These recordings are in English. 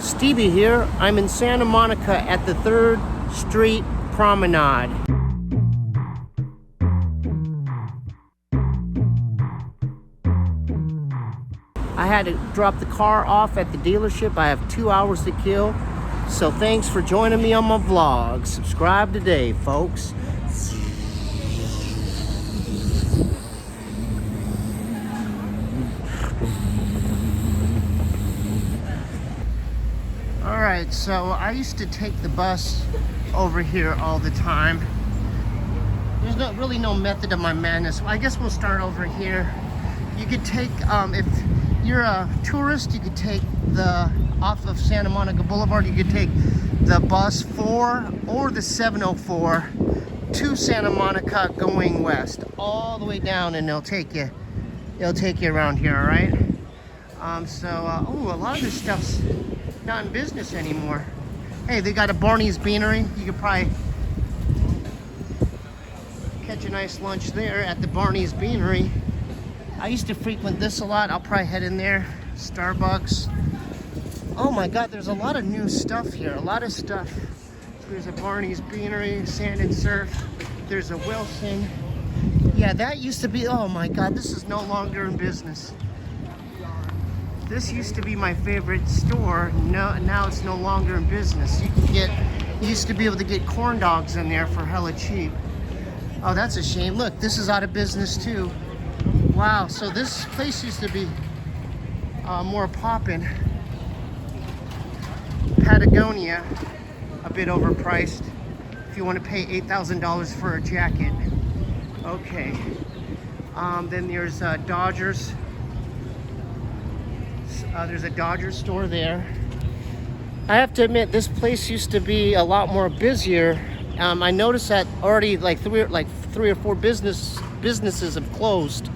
Stevie here. I'm in Santa Monica at the 3rd Street Promenade. I had to drop the car off at the dealership. I have 2 hours to kill. So thanks for joining me on my vlog. Subscribe today, folks. Alright, so I used to take the bus over here all the time. There's really no method of my madness. I guess we'll start over here. You could take, if you're a tourist, you could take off of Santa Monica Boulevard, you could take the bus 4 or the 704 to Santa Monica going west, all the way down, and it'll take you around here, all right? Oh, a lot of this stuff's not in business anymore. Hey, they got a Barney's Beanery. You could probably catch a nice lunch there at the Barney's Beanery. I used to frequent this a lot. I'll probably head in there. Starbucks. Oh my God, there's a lot of new stuff here. A lot of stuff. There's a Barney's Beanery, Sand and Surf. There's a Wilson. Yeah, that used to be, oh my God, this is no longer in business. This used to be my favorite store. No, now it's no longer in business. You used to be able to get corn dogs in there for hella cheap. Oh, that's a shame. Look, this is out of business too. Wow, so this place used to be more poppin'. Patagonia, a bit overpriced. If you want to pay $8,000 for a jacket. Okay. Then there's Dodgers. There's a Dodgers store there. I have to admit, this place used to be a lot more busier. I noticed that already like three or four businesses have closed.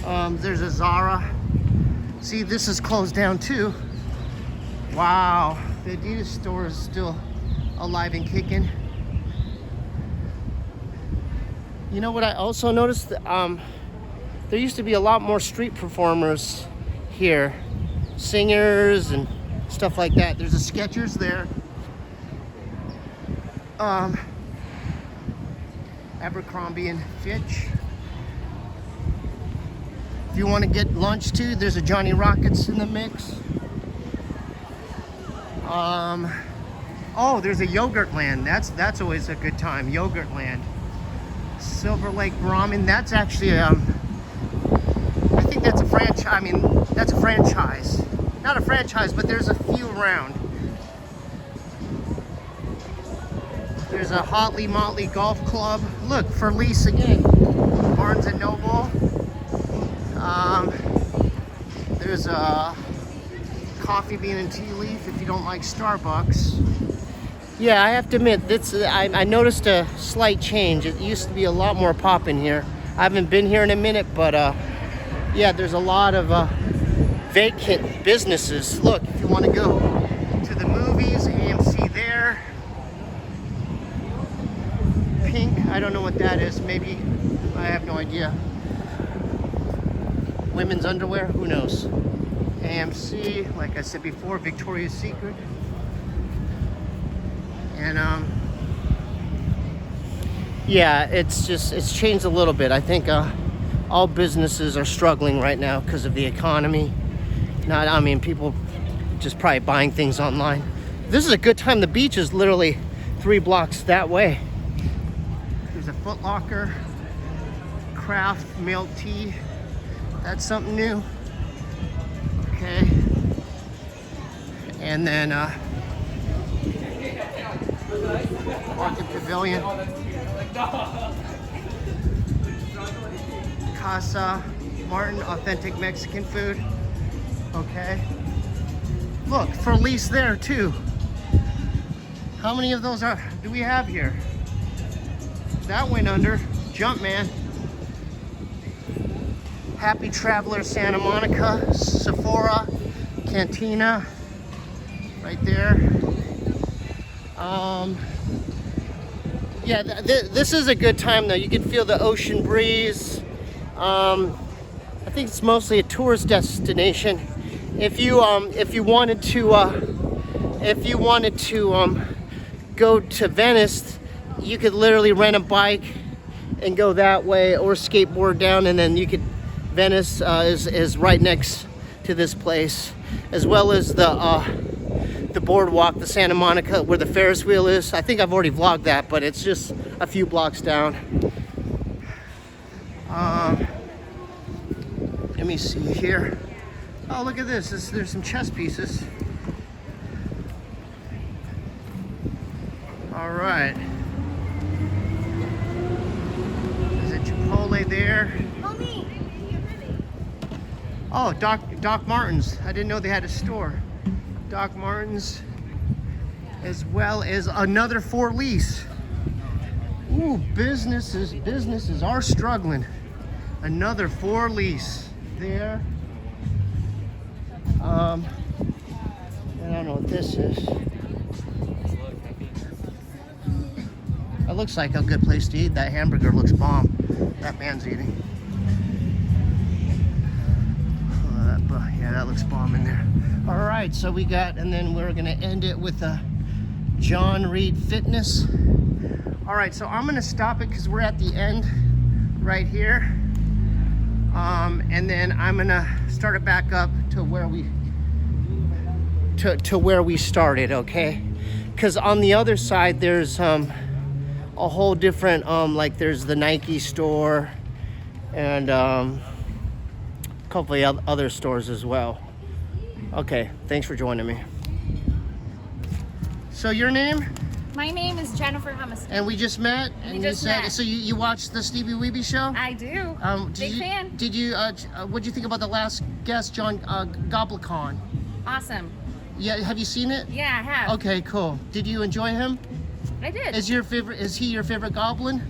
There's a Zara. See, this is closed down too. Wow, the Adidas store is still alive and kicking. You know what I also noticed? There used to be a lot more street performers here. Singers and stuff like that. There's a Skechers there. Abercrombie and Fitch. If you want to get lunch too, there's a Johnny Rockets in the mix. Oh, there's a Yogurt Land. That's always a good time. Yogurt Land. Silver Lake Ramen. That's actually I think that's a franchise. I mean, that's a franchise. Not a franchise, but there's a few around. There's a Hotly Motley Golf Club. Look, for lease again. Barnes and Noble. There's a Coffee Bean and Tea Leaf if you don't like Starbucks. Yeah, I have to admit, I noticed a slight change. It used to be a lot more poppin' here. I haven't been here in a minute, but yeah, there's a lot of vacant businesses. Look, if you want to go to the movies, AMC there. Pink, I don't know what that is. Maybe, I have no idea. Women's underwear, who knows? AMC, like I said before, Victoria's Secret. And yeah, it's changed a little bit. I think all businesses are struggling right now because of the economy. I mean, people just probably buying things online. This is a good time. The beach is literally 3 blocks that way. There's a Foot Locker, Kraft milk tea. That's something new. Okay. And then Market Pavilion. Casa Martin, authentic Mexican food. Okay. Look, for lease there too. How many of those do we have here? That went under. Jumpman. Happy Traveler Santa Monica. Sephora. Cantina. Right there. Yeah, this is a good time though. You can feel the ocean breeze. I think it's mostly a tourist destination. If you wanted to if you wanted to go to Venice, you could literally rent a bike and go that way, or skateboard down, and then you could, Venice is right next to this place, as well as the boardwalk, the Santa Monica, where the Ferris wheel is. I think I've already vlogged that, but it's just a few blocks down. Let me see here. Oh, look at this. There's some chess pieces. All right. There's a Chipotle there. Mommy. Oh, Doc Martens. I didn't know they had a store. Doc Martens, as well as another for lease. Ooh, businesses are struggling. Another for lease there. I don't know what this is. It looks like a good place to eat. That hamburger looks bomb. That man's eating. Yeah, that looks bomb in there. All right, so we got, and then we're gonna end it with a John Reed Fitness. All right, so I'm gonna stop it because we're at the end right here. And then I'm gonna start it back up to where we started, okay? Because on the other side, there's a whole different, like there's the Nike store and a couple of other stores as well. Okay, thanks for joining me. So your name? My name is Jennifer Hummiston. And we just met? And we just met. So you watched the Stevie Weebee show? I do. Big fan. Did you, what'd you think about the last guest, John Goblicon? Awesome. Yeah, have you seen it? Yeah, I have. Okay, cool. Did you enjoy him? I did. Is he your favorite goblin?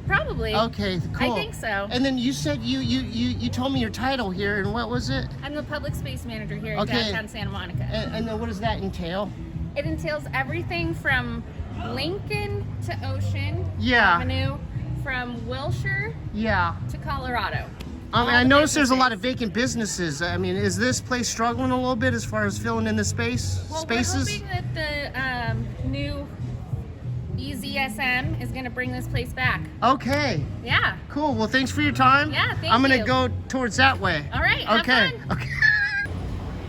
Probably. Okay, cool. I think so. And then you said you told me your title here, and what was it? I'm the public space manager here in downtown Santa Monica. And then what does that entail? It entails everything from Lincoln to Ocean Yeah. Avenue, from Wilshire Yeah. to Colorado. I noticed there's a lot of vacant businesses. I mean, is this place struggling a little bit as far as filling in the spaces? We're hoping that the new EZSM is going to bring this place back. Okay. Yeah. Cool. Well, thanks for your time. Yeah, thank you. I'm going to go towards that way. All right. Have Okay. fun. Okay.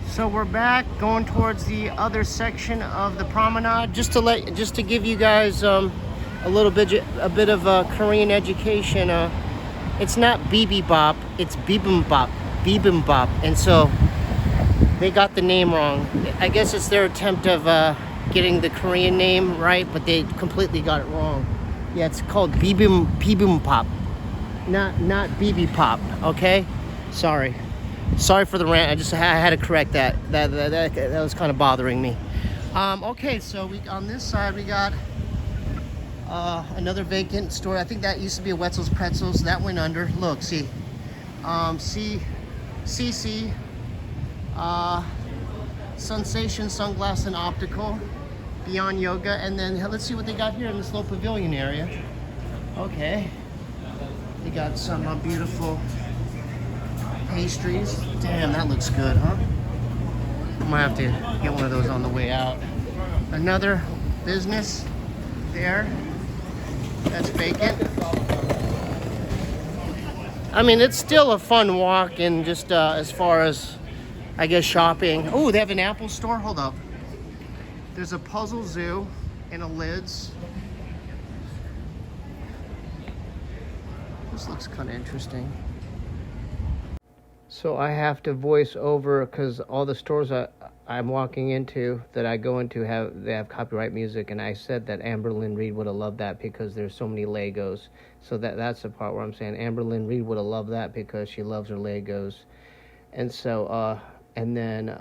So we're back going towards the other section of the promenade, just to give you guys a bit of a Korean education. It's not bibimbap, it's bibimbap, and so they got the name wrong. I guess it's their attempt of getting the Korean name right, but they completely got it wrong. Yeah, it's called bibimbap, not bibimbap. Okay, sorry for the rant. I had to correct that. That was kind of bothering me. Okay, so on this side we got another vacant store. I think that used to be a Wetzel's Pretzels. That went under. Look, see. CC. Sensation Sunglass and Optical. Beyond Yoga. And then let's see what they got here in this little pavilion area. Okay. They got some beautiful pastries. Damn, that looks good, huh? I might have to get one of those on the way out. Another business there. That's vacant. I mean, it's still a fun walk, and just as far as, I guess, shopping. Oh, they have an Apple store. Hold up. There's a Puzzle Zoo and a Lids. This looks kind of interesting. So I have to voice over because all the stores I'm walking into that I go into they have copyright music, and I said that Amber Lynn Reed would have loved that because there's so many Legos. So that's the part where I'm saying Amber Lynn Reed would have loved that because she loves her Legos. And so and then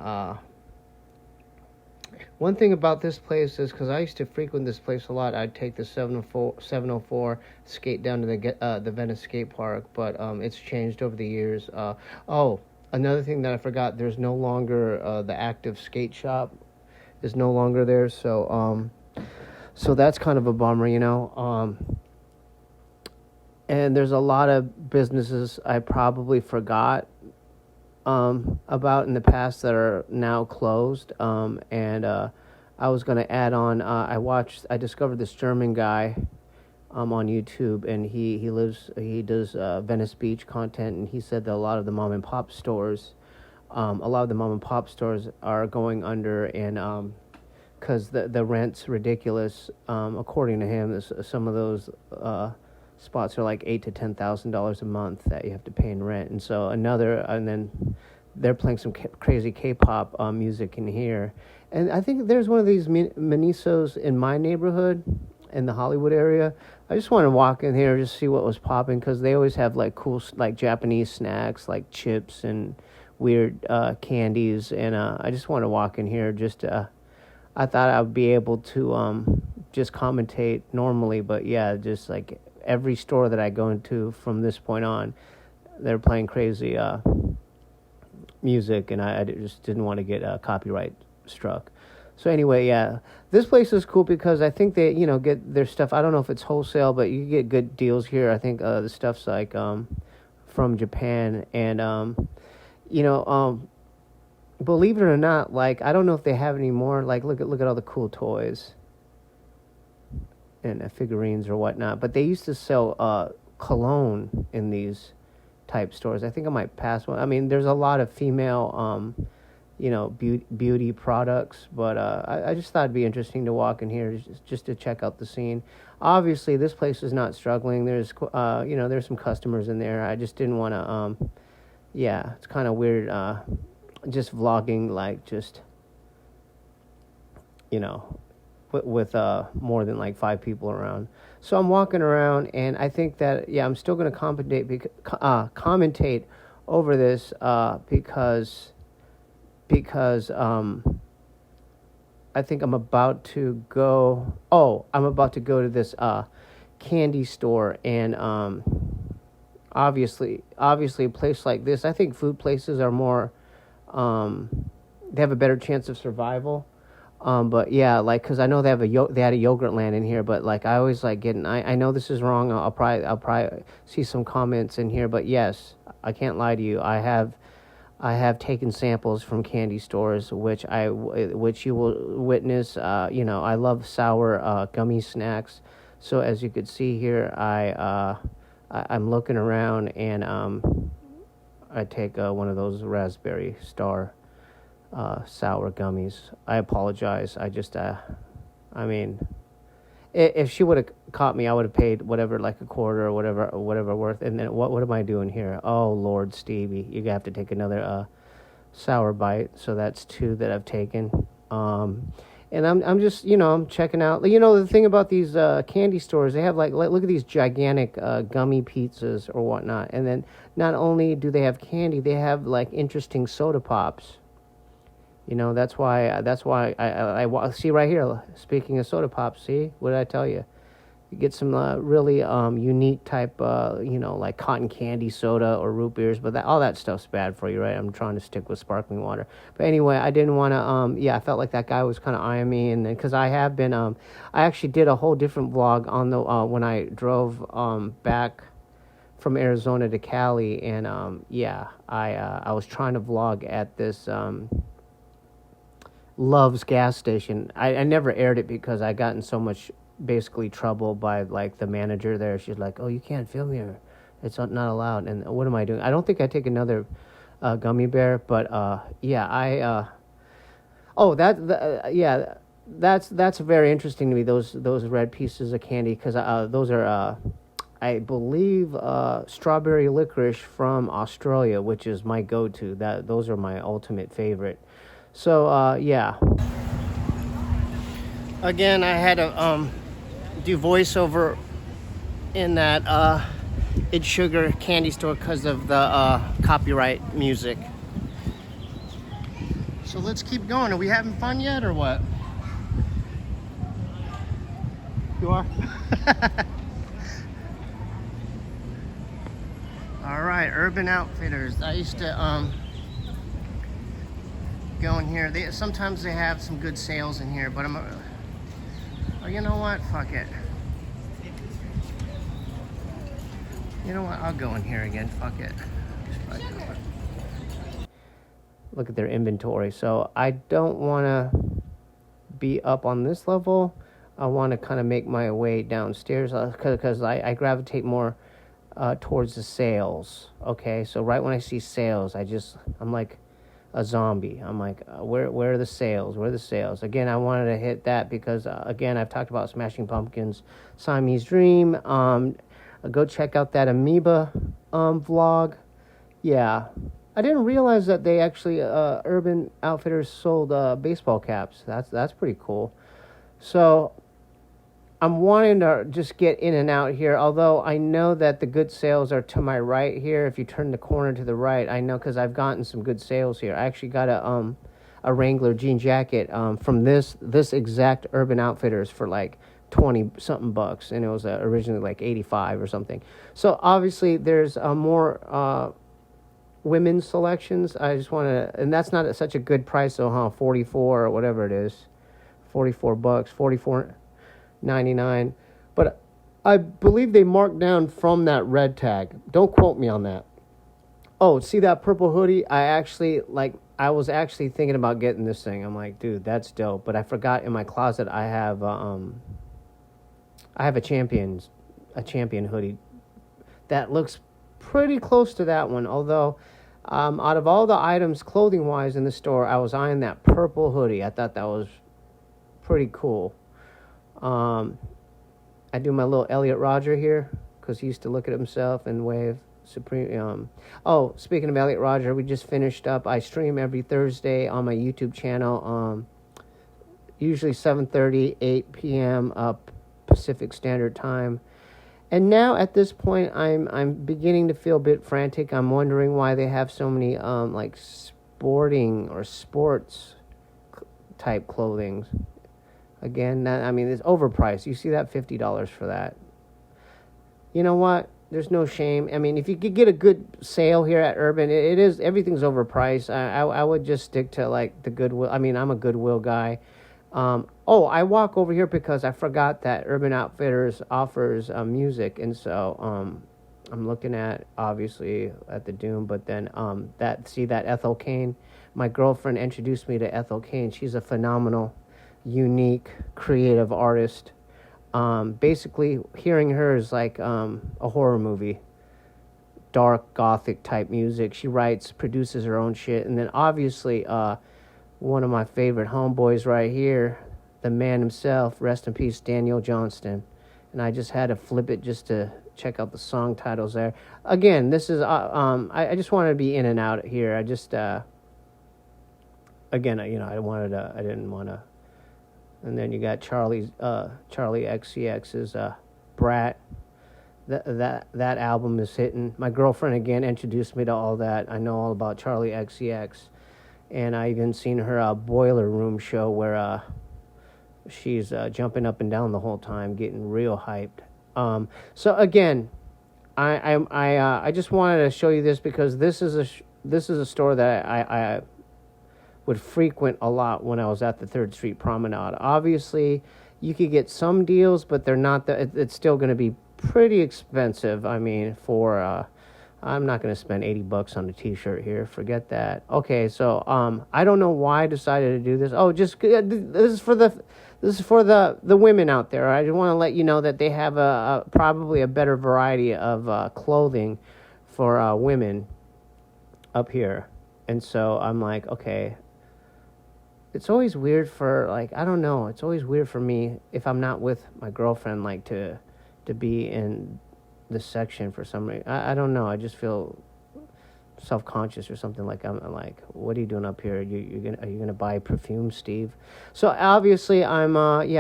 one thing about this place is, because I used to frequent this place a lot, I'd take the 704 skate down to the Venice skate park, but it's changed over the years. Oh, another thing that I forgot, there's no longer the active skate shop is no longer there, so that's kind of a bummer, you know. And there's a lot of businesses I probably forgot about in the past that are now closed. I was gonna add on. I discovered this German guy on YouTube, and he does Venice Beach content, and he said that a lot of the mom and pop stores are going under, and because the rent's ridiculous. According to him, some of those spots are like $8,000 to $10,000 a month that you have to pay in rent, and then they're playing some crazy K-pop music in here, and I think there's one of these Minisos in my neighborhood, in the Hollywood area. I just want to walk in here just see what was popping, because they always have like cool like Japanese snacks like chips and weird candies, and I just want to walk in here just I thought I would be able to just commentate normally, but yeah, just like every store that I go into from this point on, they're playing crazy music, and I just didn't want to get copyright struck. So anyway, yeah, this place is cool because I think they, get their stuff. I don't know if it's wholesale, but you get good deals here. I think the stuff's like from Japan, and believe it or not, like I don't know if they have any more. Like look at all the cool toys and figurines or whatnot. But they used to sell cologne in these type stores. I think I might pass one. I mean, there's a lot of female beauty products, but I just thought it'd be interesting to walk in here just to check out the scene. Obviously, this place is not struggling. There's there's some customers in there. I just didn't want to. It's kind of weird. Just vlogging like just with more than like 5 people around. So I'm walking around, and I think that I'm still going to commentate over this because I think I'm about to go. I'm about to go to this candy store, and obviously a place like this, I think food places are more. They have a better chance of survival. But yeah, like, cause I know they had a yogurt land in here, but like I always like getting. I know this is wrong. I'll probably see some comments in here, but yes, I can't lie to you. I have taken samples from candy stores, which you will witness. I love sour gummy snacks. So as you could see here, I'm looking around, and I take one of those Raspberry Star sour gummies. I apologize. I just, if she would have caught me, I would have paid whatever, like a quarter or whatever worth. And then what am I doing here? Oh Lord, Stevie, you have to take another sour bite. So that's 2 that I've taken. And I'm just, I'm checking out. The thing about these candy stores, they have like look at these gigantic gummy pizzas or whatnot. And then not only do they have candy, they have like interesting soda pops. That's why I see right here. Speaking of soda pops, see, what did I tell you? You get some really unique type, like cotton candy soda or root beers, but all that stuff's bad for you, right? I'm trying to stick with sparkling water. But anyway, I didn't want to, I felt like that guy was kind of eyeing me, and then because I have been, I actually did a whole different vlog on the when I drove back from Arizona to Cali, and I was trying to vlog at this Love's gas station. I never aired it because I got in so much basically trouble by like the manager there. She's like, "Oh, you can't film here. It's not allowed." And what am I doing? I don't think I take another gummy bear, but that's very interesting to me. Those red pieces of candy, because those are I believe strawberry licorice from Australia, which is my go-to. Those are my ultimate favorite. So again, I had to do voiceover in that It's Sugar candy store because of the copyright music. So let's keep going. Are we having fun yet or what? You are? All right, Urban Outfitters. I used to go in here. Sometimes they have some good sales in here, but you know what? Fuck it. You know what? I'll go in here again. Fuck it. look at their inventory. So I don't want to be up on this level. I want to kind of make my way downstairs because I gravitate more towards the sales. Okay, so right when I see sales, I'm like a zombie. I'm like, where are the sales? Where are the sales? Again, I wanted to hit that because again, I've talked about Smashing Pumpkins, Siamese Dream. Go check out that Amoeba vlog. Yeah, I didn't realize that they actually Urban Outfitters sold baseball caps. That's pretty cool. So I'm wanting to just get in and out here, although I know that the good sales are to my right here. If you turn the corner to the right, I know because I've gotten some good sales here. I actually got a Wrangler jean jacket from this exact Urban Outfitters for like 20 something bucks, and it was originally like 85 or something. So obviously there's more women's selections. I just want to, and that's not such a good price though, huh? 44 or whatever it is, 44 bucks, 44.99. But I believe they marked down from that red tag. Don't quote me on that. Oh, see that purple hoodie? I was actually thinking about getting this thing. I'm like, dude, that's dope. But I forgot in my closet I have a champion hoodie that looks pretty close to that one. Although, out of all the items clothing wise in the store, I was eyeing that purple hoodie. I thought that was pretty cool. I do my little Elliot Rodger here because he used to look at himself and wave supreme. Oh, speaking of Elliot Rodger, we just finished up. I stream every Thursday on my YouTube channel. Usually 7:30, 8 p.m. Pacific Standard Time. And now at this point, I'm beginning to feel a bit frantic. I'm wondering why they have so many like sporting or sports type clothing. Again, it's overpriced. You see that $50 for that. You know what? There's no shame. I mean, if you could get a good sale here at Urban, everything's overpriced. I would just stick to like the Goodwill. I mean, I'm a Goodwill guy. I walk over here because I forgot that Urban Outfitters offers music, and so I'm looking at obviously at the Doom, but then that Ethel Cain. My girlfriend introduced me to Ethel Cain. She's a phenomenal, unique, creative artist. Basically, hearing her is like a horror movie. Dark, gothic type music. She writes, produces her own shit. And then obviously, one of my favorite homeboys right here, the man himself, rest in peace, Daniel Johnston. And I just had to flip it just to check out the song titles there. Again, this is, I just wanted to be in and out here. I just, again, I didn't want to. And then you got Charlie XCX's Brat. That album is hitting. My girlfriend again introduced me to all that. I know all about Charlie XCX, and I even seen her Boiler Room show where she's jumping up and down the whole time, getting real hyped. So again, I just wanted to show you this because this is a store that I would frequent a lot when I was at the 3rd Street Promenade. Obviously, you could get some deals, but they're not. It's still going to be pretty expensive. I mean, I'm not going to spend $80 on a T-shirt here. Forget that. Okay, so I don't know why I decided to do this. Oh, this is for the women out there. I just want to let you know that they have probably a better variety of clothing for women up here, and so I'm like, okay. It's always weird it's always weird for me if I'm not with my girlfriend, like to be in this section for some reason. I don't know. I just feel self-conscious or something. Like I'm like, what are you doing up here? Are you gonna buy perfume, Steve? So obviously I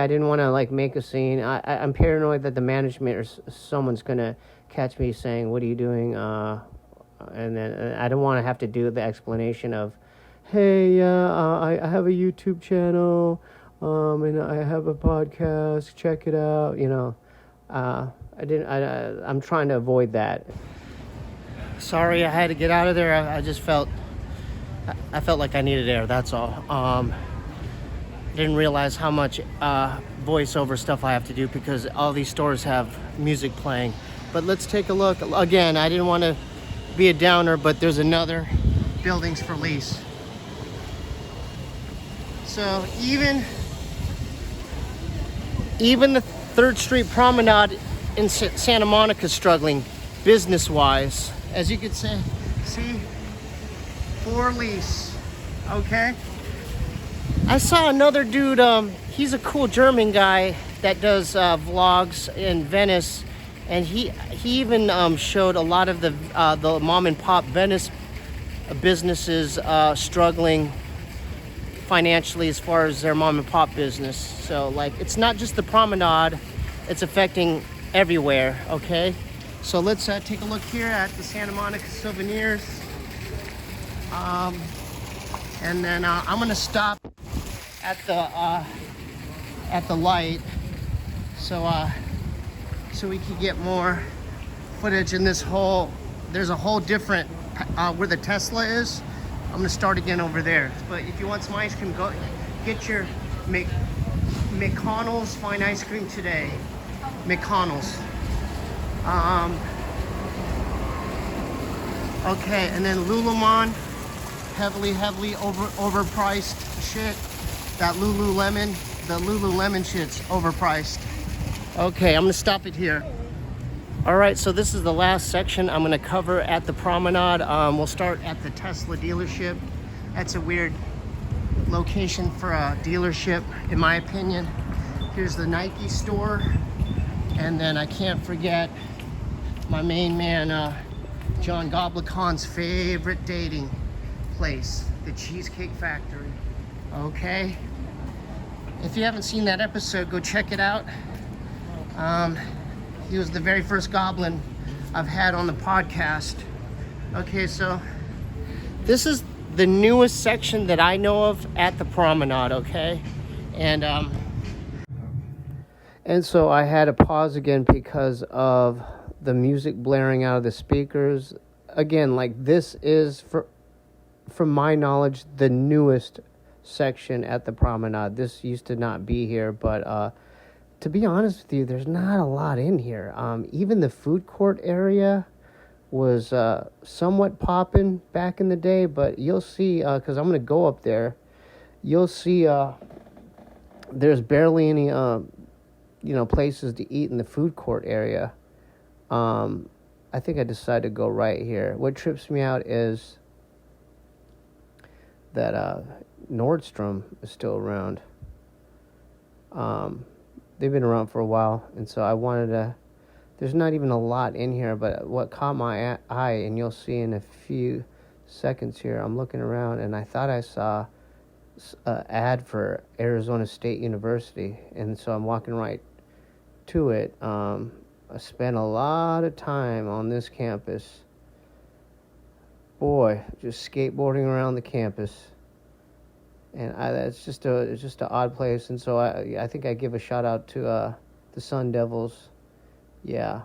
didn't want to like make a scene. I'm paranoid that the management or someone's gonna catch me saying, what are you doing? And then I don't want to have to do the explanation of, hey, I have a YouTube channel, and I have a podcast, check it out, I'm trying to avoid that. Sorry, I had to get out of there. I just felt like I needed air, that's all. Didn't realize how much voiceover stuff I have to do because all these stores have music playing. But let's take a look. Again, I didn't want to be a downer, but there's another Buildings for Lease. So even the 3rd Street Promenade in Santa Monica is struggling business-wise. As you can see, for lease, okay? I saw another dude, he's a cool German guy that does vlogs in Venice, and he even showed a lot of the mom and pop Venice businesses struggling financially as far as their mom and pop business. So like, it's not just the promenade, it's affecting everywhere, okay? So let's take a look here at the Santa Monica souvenirs. And then I'm gonna stop at the light so we can get more footage in this whole, there's a whole different where the Tesla is. I'm gonna start again over there. But if you want some ice cream, go get your McConnell's Fine Ice Cream today. McConnell's. Okay, and then Lululemon, heavily overpriced shit. That the Lululemon shit's overpriced. Okay, I'm gonna stop it here. All right, so this is the last section I'm gonna cover at the promenade. We'll start at the Tesla dealership. That's a weird location for a dealership, in my opinion. Here's the Nike store. And then I can't forget my main man, John Goblicon's favorite dating place, the Cheesecake Factory. Okay? If you haven't seen that episode, go check it out. He was the very first goblin I've had on the podcast. Okay, so this is the newest section that I know of at the promenade, okay? And so I had to pause again because of the music blaring out of the speakers. Again, like, this is, from my knowledge, the newest section at the promenade. This used to not be here, but to be honest with you, there's not a lot in here. Even the food court area was somewhat popping back in the day, but you'll see, because I'm going to go up there, you'll see there's barely any places to eat in the food court area. I think I decided to go right here. What trips me out is that Nordstrom is still around. They've been around for a while, and so I wanted to, there's not even a lot in here, but what caught my eye, and you'll see in a few seconds here, I'm looking around, and I thought I saw an ad for Arizona State University, and so I'm walking right to it. I spent a lot of time on this campus. Boy, just skateboarding around the campus. And it's just an odd place, and so I think I give a shout out to the Sun Devils. Yeah,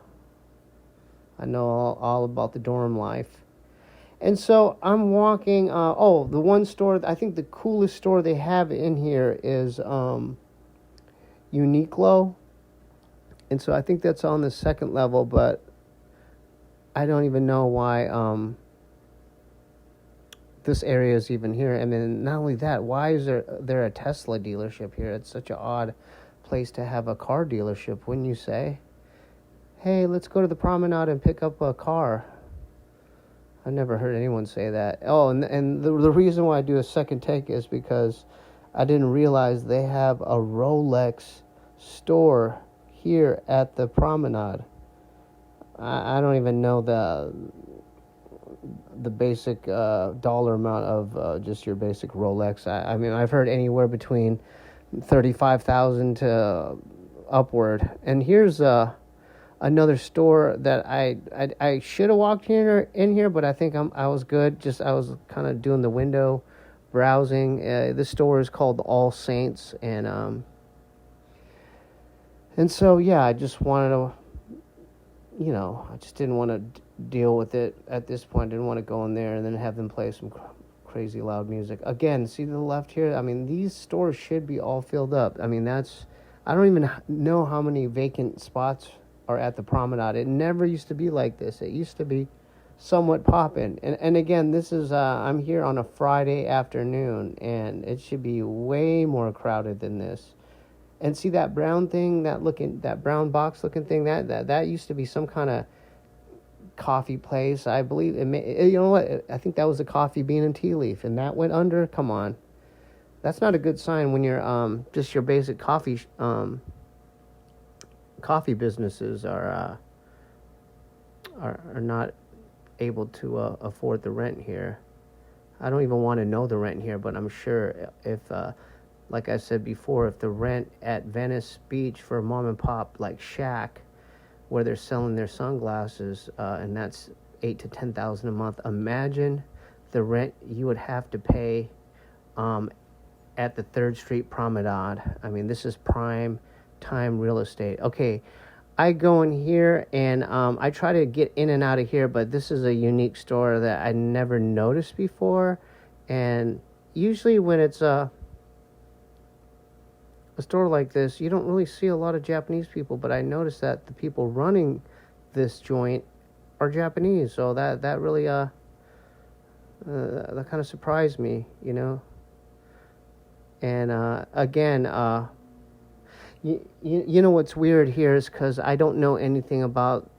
I know all about the dorm life. And so I'm walking. The one store, I think the coolest store they have in here is Uniqlo, and so I think that's on the second level, but I don't even know why this area is even here. I mean, not only that, why is there a Tesla dealership here? It's such an odd place to have a car dealership, wouldn't you say? Hey, let's go to the promenade and pick up a car. I've never heard anyone say that. Oh, and the reason why I do a second take is because I didn't realize they have a Rolex store here at the promenade. I don't even know the basic dollar amount of just your basic Rolex. I mean, I've heard anywhere between $35,000 to upward. And here's another store that I should have walked in here, but I think I was good. I was kind of doing the window browsing. This store is called All Saints, and so yeah, I just wanted to, I just didn't want to deal with it at this point. I didn't want to go in there and then have them play some crazy loud music. Again, see to the left here? I mean, these stores should be all filled up. I mean, I don't even know how many vacant spots are at the promenade. It never used to be like this. It used to be somewhat popping. And again, this is I'm here on a Friday afternoon, and it should be way more crowded than this. And see that brown thing, that brown box looking thing, that used to be some kind of coffee place. I believe you know what? I think that was a Coffee Bean and Tea Leaf, and that went under. Come on, that's not a good sign when you're just your basic coffee businesses are not able to afford the rent here. I don't even want to know the rent here, but I'm sure if like I said before, if the rent at Venice Beach for a mom and pop like shack where they're selling their sunglasses and that's $8,000 to $10,000 a month, imagine the rent you would have to pay at the 3rd Street Promenade. I mean, this is prime time real estate. Okay, I go in here and I try to get in and out of here, but this is a unique store that I never noticed before. And usually when it's a store like this, you don't really see a lot of Japanese people, but I noticed that the people running this joint are Japanese, so that really that kind of surprised me, you know. And again, you know what's weird here is because I don't know anything about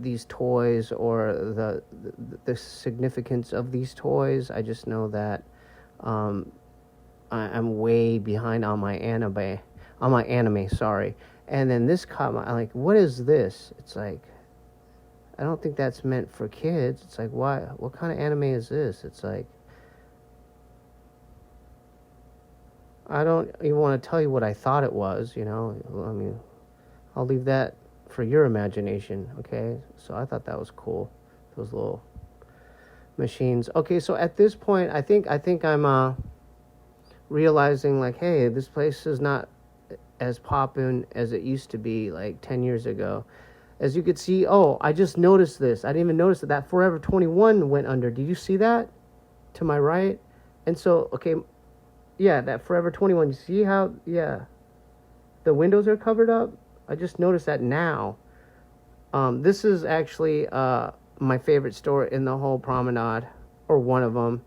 these toys or the significance of these toys. I just know that I'm way behind on my anime, sorry. And then this caught my, I'm like, what is this? It's like, I don't think that's meant for kids. It's like, why? What kind of anime is this? It's like, I don't even want to tell you what I thought it was, you know. I mean, I'll leave that for your imagination, okay? So I thought that was cool, those little machines. Okay, so at this point, I think I'm realizing, like, hey, this place is not as poppin' as it used to be, like, 10 years ago. As you could see, oh, I just noticed this. I didn't even notice that Forever 21 went under. Did you see that? To my right? And so, okay, yeah, that Forever 21. You see how, yeah, the windows are covered up? I just noticed that now. This is actually my favorite store in the whole promenade, or one of them.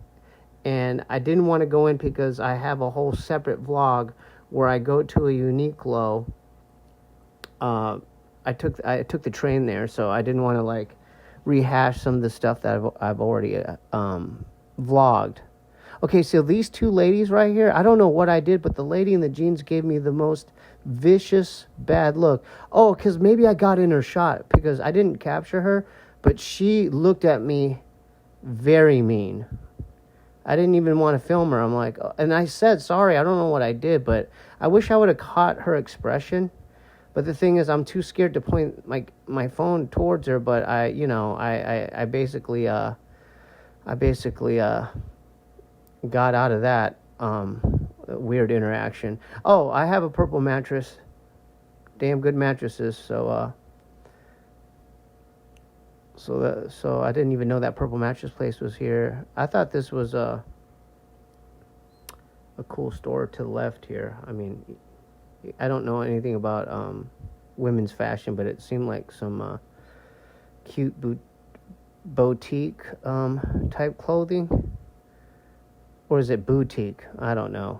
And I didn't want to go in because I have a whole separate vlog where I go to a Uniqlo. I took the train there, so I didn't want to like rehash some of the stuff that I've already vlogged. Okay, so these two ladies right here, I don't know what I did, but the lady in the jeans gave me the most vicious bad look. Oh, because maybe I got in her shot because I didn't capture her, but she looked at me very mean. I didn't even want to film her. I'm like, and I said, sorry, I don't know what I did, but I wish I would have caught her expression. But the thing is, I'm too scared to point my phone towards her, but I basically got out of that weird interaction. Oh, I have a purple mattress. Damn good mattresses. So I didn't even know that purple mattress place was here. I thought this was a cool store to the left here. I mean, I don't know anything about women's fashion, but it seemed like some cute boutique type clothing. Or is it boutique? I don't know.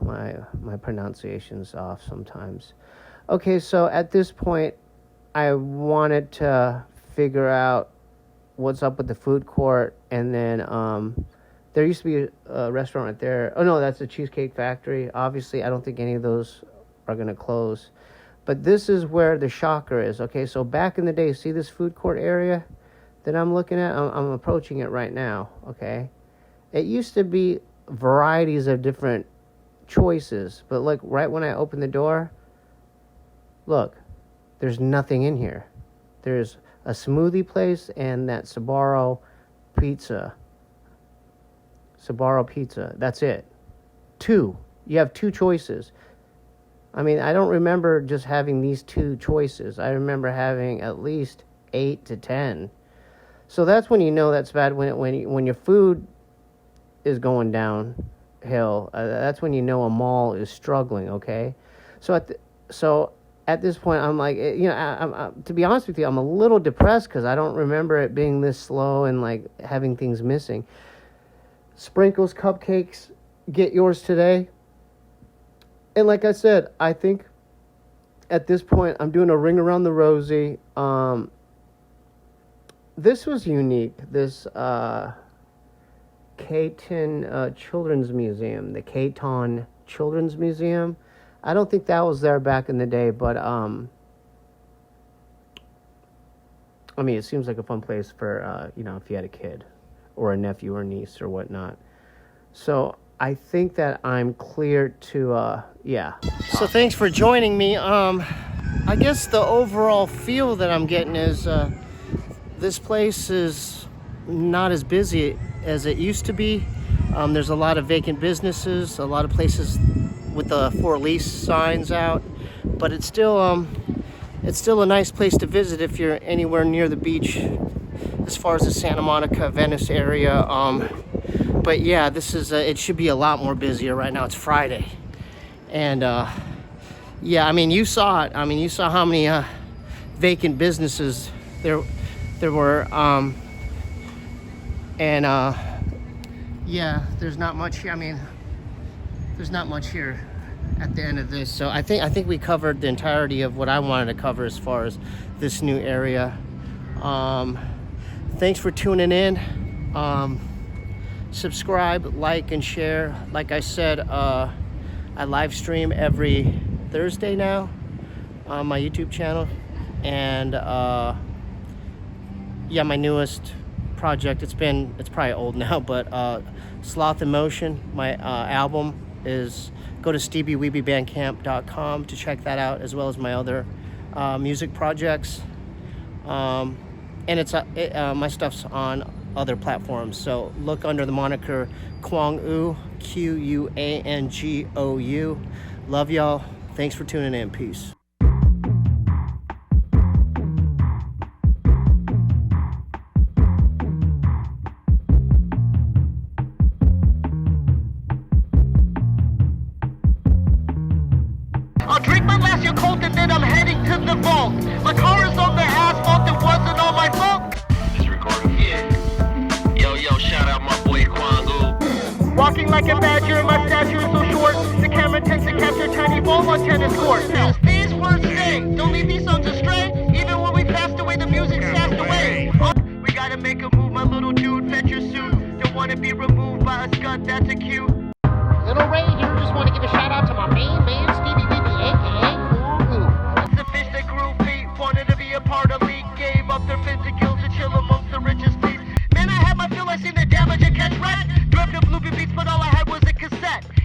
My pronunciation's off sometimes. Okay, so at this point, I wanted to figure out what's up with the food court, and then there used to be a restaurant right there. Oh no, that's the Cheesecake Factory. Obviously, I don't think any of those are gonna close. But this is where the shocker is. Okay, so back in the day, see this food court area that I'm looking at? I'm approaching it right now. Okay, it used to be varieties of different choices, but like right when I open the door, look, there's nothing in here. There's a smoothie place and that Sbarro pizza. That's it. You have two choices. I mean, I don't remember just having these two choices. I remember having at least 8 to 10. So that's when you know that's bad, when your food is going downhill. That's when you know a mall is struggling. Okay, so at this point, I'm like, you know, to be honest with you, I'm a little depressed because I don't remember it being this slow and like having things missing. Sprinkles, cupcakes, get yours today. And like I said, I think at this point, I'm doing a ring around the rosy. This was unique. This Caton Children's Museum, the Caton Children's Museum. I don't think that was there back in the day, but I mean, it seems like a fun place for you know, if you had a kid or a nephew or niece or whatnot. So I think that I'm clear to yeah. So thanks for joining me. I guess the overall feel that I'm getting is this place is not as busy as it used to be. There's a lot of vacant businesses, a lot of places with the for lease signs out, but it's still a nice place to visit if you're anywhere near the beach, as far as the Santa Monica, Venice area. But yeah, this is it should be a lot more busier right now. It's Friday, and yeah, I mean, you saw it. I mean, you saw how many vacant businesses there were, and yeah, there's not much here. I mean, there's not much here at the end of this. So I think we covered the entirety of what I wanted to cover as far as this new area. Thanks for tuning in. Subscribe, like, and share. Like I said, I live stream every Thursday now on my YouTube channel, and yeah, my newest project, it's probably old now, but Sloth in Motion, my album, is go to STEEBEE'S.com to check that out, as well as my other music projects, and it's my stuff's on other platforms, so look under the moniker Quangou, Quangou. Love y'all. Thanks for tuning in. Peace. I'll drink my last year cold and then I'm heading to the vault. My car is on the asphalt, it wasn't all my fault. It's recording. Yeah. Yo, shout out my boy Quangou. Walking like a badger and my stature is so short. The camera tends to capture tiny ball on tennis court.